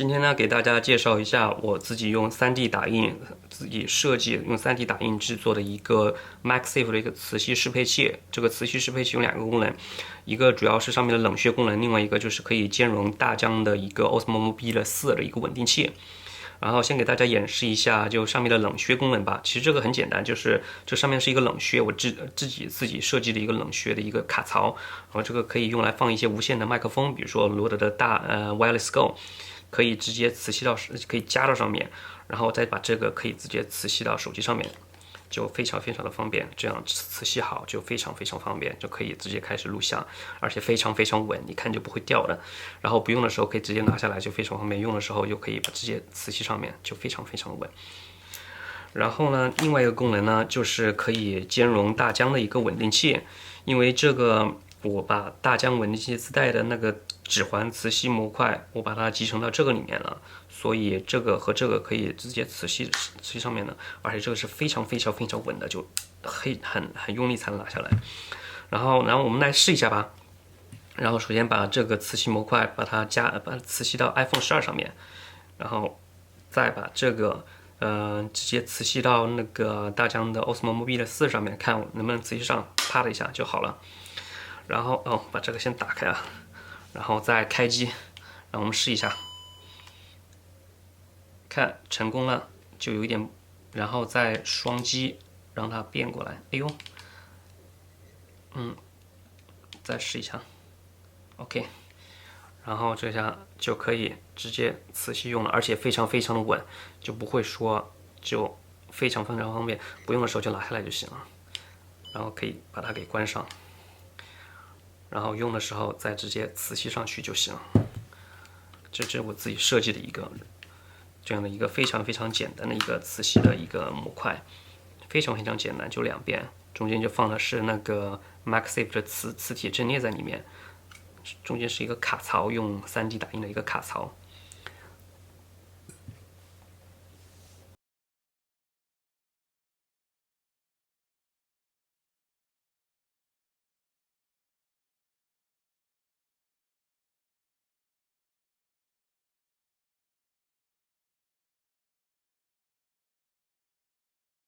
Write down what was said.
今天呢，给大家介绍一下我自己用 3D 打印、自己设计用 3D 打印制作的一个 MagSafe 的一个磁吸适配器。这个磁吸适配器有2个功能，一个主要是上面的冷却功能，另外一个就是可以兼容大疆的一个 Osmo Mobile 4的一个稳定器。然后先给大家演示一下，就上面的冷却功能吧。其实这个很简单，就是这上面是一个冷却，我自己设计的一个冷却的一个卡槽。然后这个可以用来放一些无线的麦克风，比如说罗德的Wireless Go， 可以直接磁吸到，可以加到上面，然后再把这个可以直接磁吸到手机上面。就非常的方便，这样磁吸好就非常方便，就可以直接开始录像，而且非常稳，你看就不会掉的。然后不用的时候可以直接拿下来，就非常方便；用的时候又可以直接磁吸上面，就非常稳。然后呢，另外一个功能呢，就是可以兼容大疆的一个稳定器，因为这个我把大疆稳定器自带的那个指环磁吸模块，我把它集成到这个里面了，所以这个和这个可以直接磁吸上面的，而且这个是非常稳的，就很用力才能拿下来。然后我们来试一下吧。然后首先把这个磁吸模块把它磁吸到 iPhone 12上面，然后再把这个直接磁吸到那个大疆的 Osmo Mobile 4上面，看能不能磁吸上，啪的一下就好了。然后把这个先打开啊，然后再开机，让我们试一下，看成功了，就有一点，然后再双击让它变过来，哎呦，再试一下 ，OK， 然后这下就可以直接磁吸用了，而且非常的稳，就不会说就非常方便，不用的时候就拿下来就行了，然后可以把它给关上。然后用的时候再直接磁吸上去就行。这是我自己设计的一个这样的一个非常简单的一个磁吸的一个模块，非常简单，就2边，中间就放的是那个 MagSafe 的磁铁阵列在里面，中间是一个卡槽，用 3D 打印的一个卡槽。